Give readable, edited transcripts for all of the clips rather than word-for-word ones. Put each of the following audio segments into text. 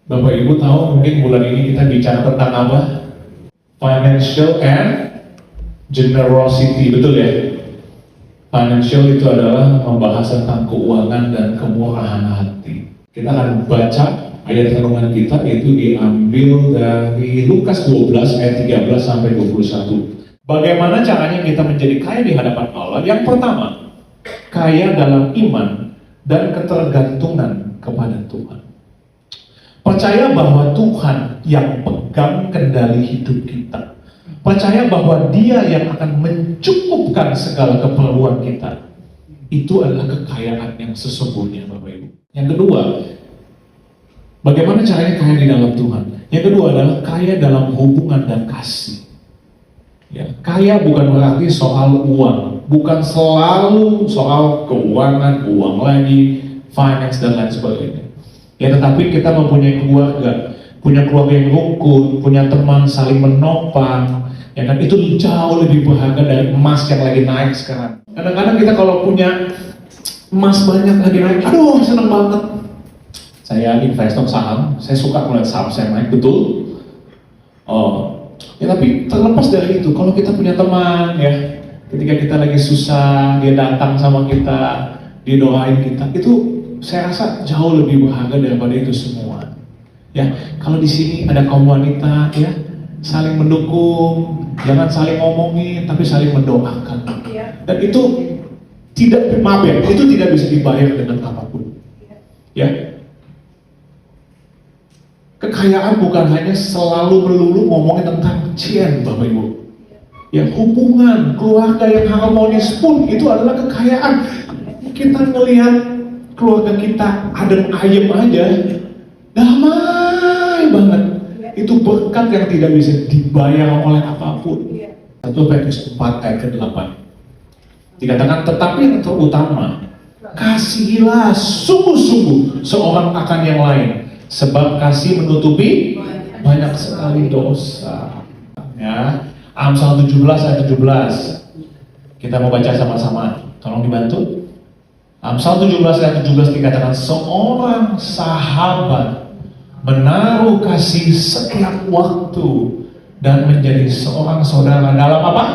Bapak Ibu tahu mungkin bulan ini kita bicara tentang apa? Financial and generosity, betul ya? Financial itu adalah membahas tentang keuangan dan kemurahan hati. Kita akan baca ayat renungan kita, itu diambil dari Lukas 12 ayat 13 sampai 21. Bagaimana caranya kita menjadi kaya di hadapan Allah? Yang pertama, kaya dalam iman dan ketergantungan kepada Tuhan. Percaya bahwa Tuhan yang pegang kendali hidup kita. Percaya bahwa Dia yang akan mencukupkan segala keperluan kita. Itu adalah kekayaan yang sesungguhnya, Bapak Ibu. Yang kedua, bagaimana caranya kaya di dalam Tuhan? Yang kedua adalah kaya dalam hubungan dan kasih. Ya, kaya bukan berarti soal uang, bukan selalu soal keuangan, uang lagi, finance dan lain sebagainya. Ya, tetapi kita mempunyai keluarga, punya keluarga yang rukun, punya teman saling menopang, ya kan, itu jauh lebih berharga dari emas yang lagi naik sekarang. Kadang-kadang kita kalau punya emas banyak lagi naik, aduh seneng banget. Saya investor saham, saya suka melihat saham saya naik, betul. Ya tapi terlepas dari itu, kalau kita punya teman ya, ketika kita lagi susah, dia datang sama kita, dia doain kita, itu saya rasa jauh lebih berharga daripada itu semua. Ya, kalau di sini ada kaum wanita ya, saling mendukung, jangan saling ngomongin, tapi saling mendoakan. Dan itu tidak, maaf ya, itu tidak bisa dibayar dengan apapun. Ya, kekayaan bukan hanya selalu melulu ngomongin tentang cien, Bapak Ibu. Ya, hubungan keluarga yang harmonis pun itu adalah kekayaan. Kita ngelihat keluarga kita adem ayem aja, damai banget. Itu berkat yang tidak bisa dibayar oleh apapun. 1 Petrus 4 ayat ke-8 dikatakan, tetapi yang terutama, kasihilah sungguh-sungguh seorang akan yang lain, sebab kasih menutupi banyak sekali dosa. Ya, Amsal 17 ayat 17. Kita mau baca sama-sama. Tolong dibantu. Amsal 17 ayat 17 dikatakan, seorang sahabat menaruh kasih setiap waktu dan menjadi seorang saudara dalam apa?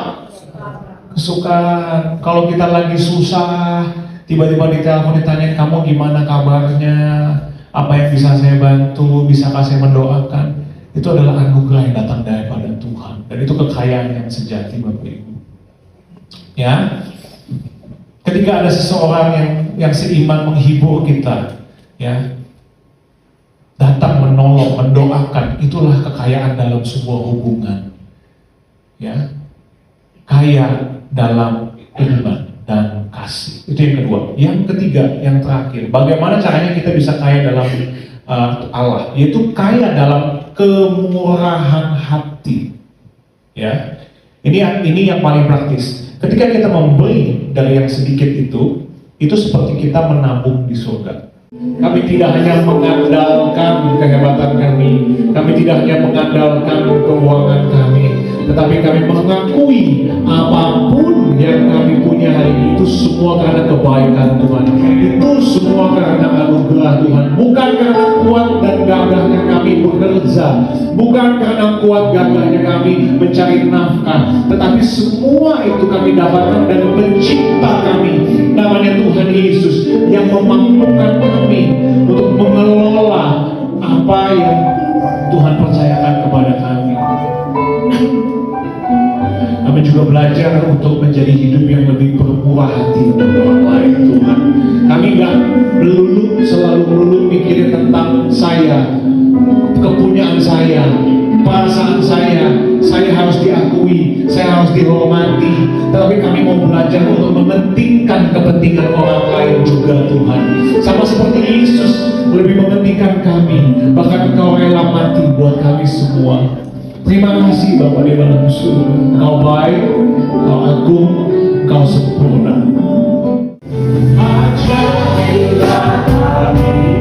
Kesukaan. Kalau kita lagi susah, tiba-tiba ditelepon ditanyain, kamu gimana kabarnya? Apa yang bisa saya bantu, bisakah saya mendoakan? Itu adalah anugerah yang datang daripada Tuhan. Dan itu kekayaan yang sejati, Bapak Ibu. Ya, ketika ada seseorang yang seiman menghibur kita, ya, datang menolong, mendoakan, itulah kekayaan dalam sebuah hubungan. Ya, kaya dalam iman dan kasih. Itu yang kedua. Yang ketiga, yang terakhir, bagaimana caranya kita bisa kaya dalam Allah? Yaitu kaya dalam kemurahan hati. Ya, ini yang paling praktis. Ketika kita memberi dari yang sedikit itu seperti kita menabung di surga. Kami tidak hanya mengandalkan kehebatan kami tidak hanya mengandalkan keuangan kami, tetapi kami mengakui apapun yang kami punya hari ini itu semua karena kebaikan Tuhan. Itu semua karena anugerah Tuhan. Bukan karena kuat dan gagahnya kami bekerja, bukan karena kuat gagahnya kami mencari nafkah, tetapi semua itu kami dapatkan dari pencipta kami, namanya Tuhan Yesus, yang memampukan kami untuk mengelola apa yang Tuhan percayakan kepada kami. Kami juga belajar untuk menjadi hidup yang lebih bermurah hati untuk orang lain, Tuhan. Kami gak selalu mikirin tentang saya, kepunyaan saya, perasaan saya harus diakui, saya harus dihormati. Tetapi kami mau belajar untuk mementingkan kepentingan orang lain juga, Tuhan. Sama seperti Yesus lebih mementingkan kami, bahkan Engkau rela mati buat kami semua. Terima kasih Bapa di dalam surga. Engkau baik, Engkau agung, Engkau sempurna. Ajarilah kami